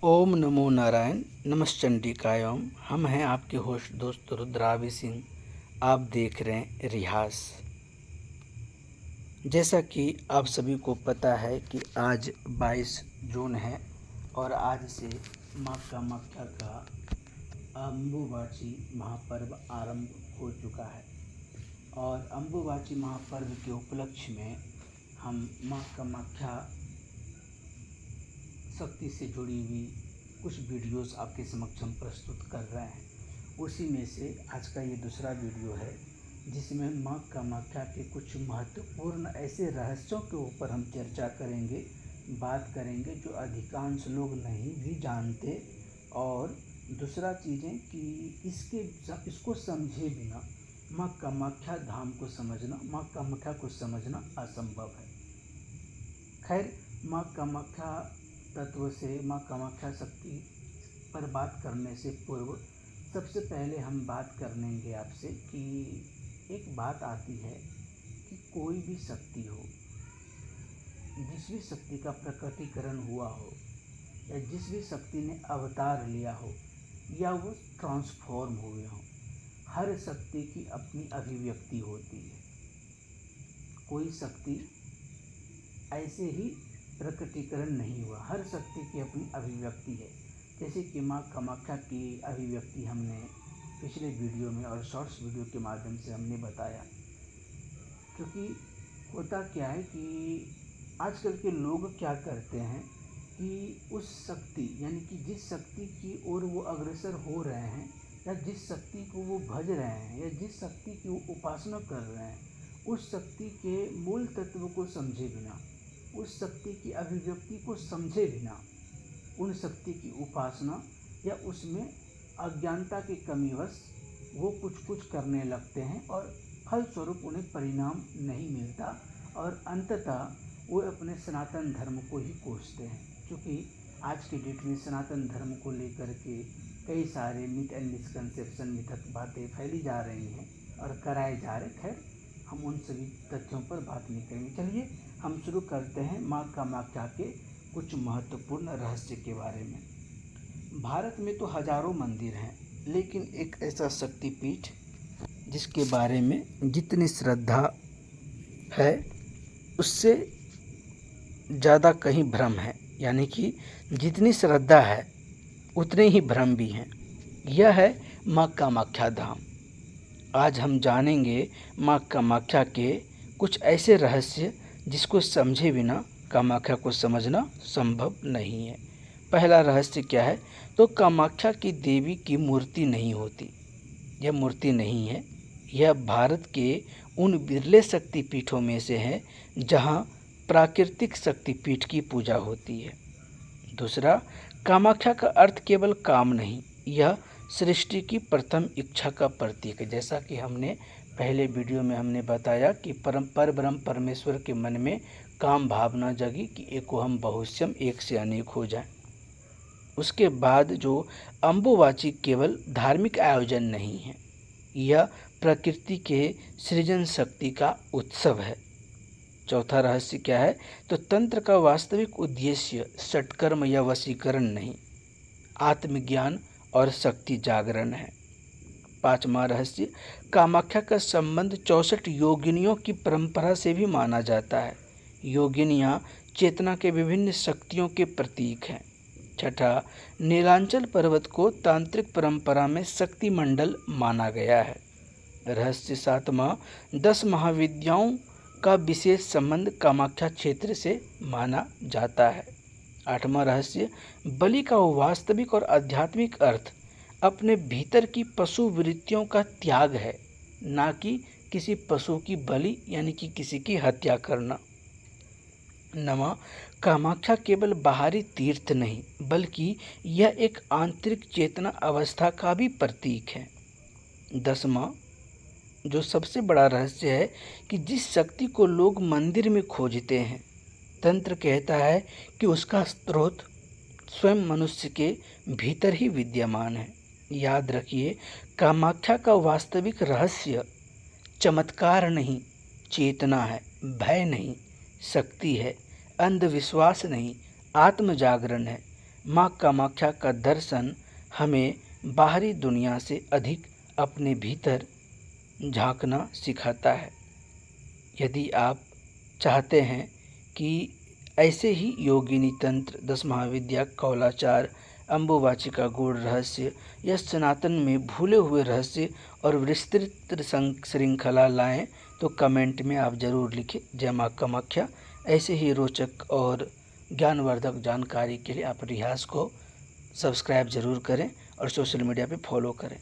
ओम नमो नारायण नमश्चंडिकायम। हम हैं आपके होस्ट दोस्त रुद्रावी सिंह। आप देख रहे हैं रियाज। जैसा कि आप सभी को पता है कि आज 22 जून है और आज से माँ कामाख्या का अम्बुबाची महापर्व आरंभ हो चुका है। और अम्बुबाची महापर्व के उपलक्ष्य में हम माँ कामाख्या शक्ति से जुड़ी हुई कुछ वीडियोस आपके समक्ष हम प्रस्तुत कर रहे हैं। उसी में से आज का ये दूसरा वीडियो है जिसमें माँ कामाख्या के कुछ महत्वपूर्ण ऐसे रहस्यों के ऊपर हम चर्चा करेंगे, बात करेंगे जो अधिकांश लोग नहीं भी जानते। और दूसरा चीज़ें कि इसको समझे बिना माँ कामाख्या धाम को समझना, माँ कामाख्या को समझना असंभव है। खैर, माँ कामाख्या तत्व से, माँ कामाख्या शक्ति पर बात करने से पूर्व सबसे पहले हम बात करेंगे आपसे कि एक बात आती है कि कोई भी शक्ति हो, जिस भी शक्ति का प्रकटीकरण हुआ हो या जिस भी शक्ति ने अवतार लिया हो या वो ट्रांसफॉर्म हुए हो, हर शक्ति की अपनी अभिव्यक्ति होती है। कोई शक्ति ऐसे ही प्रकटीकरण नहीं हुआ, हर शक्ति की अपनी अभिव्यक्ति है। जैसे कि माँ कामाख्या की अभिव्यक्ति हमने पिछले वीडियो में और शॉर्ट्स वीडियो के माध्यम से हमने बताया। क्योंकि होता क्या है कि आजकल के लोग क्या करते हैं कि उस शक्ति यानी कि जिस शक्ति की ओर वो अग्रसर हो रहे हैं या जिस शक्ति को वो भज रहे हैं या जिस शक्ति की वो उपासना कर रहे हैं, उस शक्ति के मूल तत्व को समझे बिना, उस शक्ति की अभिव्यक्ति को समझे बिना उन शक्ति की उपासना या उसमें अज्ञानता की कमीवश वो कुछ करने लगते हैं और फलस्वरूप उन्हें परिणाम नहीं मिलता और अंततः वो अपने सनातन धर्म को ही कोसते हैं। क्योंकि आज के डेट में सनातन धर्म को लेकर के कई सारे मिथ एंड मिसकंसेप्शन, मिथक बातें फैली जा रही हैं और कराए जा रहे। खैर, हम उन सभी तथ्यों पर बात नहीं करेंगे। चलिए हम शुरू करते हैं माँ कामाख्या के कुछ महत्वपूर्ण रहस्य के बारे में। भारत में तो हजारों मंदिर हैं, लेकिन एक ऐसा शक्तिपीठ जिसके बारे में जितनी श्रद्धा है उससे ज़्यादा कहीं भ्रम है, यानी कि जितनी श्रद्धा है उतने ही भ्रम भी हैं। यह है माँ कामाख्या धाम। आज हम जानेंगे माँ कामाख्या के कुछ ऐसे रहस्य जिसको समझे बिना कामाख्या को समझना संभव नहीं है। पहला रहस्य क्या है? तो कामाख्या की देवी की मूर्ति नहीं होती। यह मूर्ति नहीं है, यह भारत के उन बिरले शक्तिपीठों में से है जहाँ प्राकृतिक शक्तिपीठ की पूजा होती है। दूसरा, कामाख्या का अर्थ केवल काम नहीं, यह सृष्टि की प्रथम इच्छा का प्रतीक है। जैसा कि हमने पहले वीडियो में हमने बताया कि परब्रह्म परमेश्वर के मन में काम भावना जगी कि एको हम बहुश्यम, एक से अनेक हो जाए। उसके बाद जो अम्बुबाची केवल धार्मिक आयोजन नहीं है, यह प्रकृति के सृजन शक्ति का उत्सव है। चौथा रहस्य क्या है? तो तंत्र का वास्तविक उद्देश्य षटकर्म या वशीकरण नहीं, आत्मज्ञान और शक्ति जागरण है। पांचवा रहस्य, कामाख्या का संबंध 64 योगिनियों की परंपरा से भी माना जाता है। योगिनियाँ चेतना के विभिन्न शक्तियों के प्रतीक हैं। छठा, नीलांचल पर्वत को तांत्रिक परंपरा में शक्ति मंडल माना गया है। रहस्य सातवां, 10 महाविद्याओं का विशेष संबंध कामाख्या क्षेत्र से माना जाता है। आठवां रहस्य, बलि का वास्तविक और आध्यात्मिक अर्थ अपने भीतर की पशु वृत्तियों का त्याग है, ना कि किसी पशु की बलि यानी कि किसी की हत्या करना। नवा, कामाख्या केवल बाहरी तीर्थ नहीं बल्कि यह एक आंतरिक चेतना अवस्था का भी प्रतीक है। दसवां, जो सबसे बड़ा रहस्य है कि जिस शक्ति को लोग मंदिर में खोजते हैं, तंत्र कहता है कि उसका स्रोत स्वयं मनुष्य के भीतर ही विद्यमान है। याद रखिए, कामाख्या का वास्तविक रहस्य चमत्कार नहीं, चेतना है, भय नहीं, शक्ति है, अंधविश्वास नहीं, आत्म जागरण है। माँ कामाख्या का दर्शन हमें बाहरी दुनिया से अधिक अपने भीतर झांकना सिखाता है। यदि आप चाहते हैं कि ऐसे ही योगिनी तंत्र, 10 महाविद्या, कौलाचार, अम्बुबाची का गूढ़ रहस्य या सनातन में भूले हुए रहस्य और विस्तृत श्रृंखला लाएं तो कमेंट में आप ज़रूर लिखें। जय माँ कामाख्या। ऐसे ही रोचक और ज्ञानवर्धक जानकारी के लिए आप रियाज को सब्सक्राइब ज़रूर करें और सोशल मीडिया पे फॉलो करें।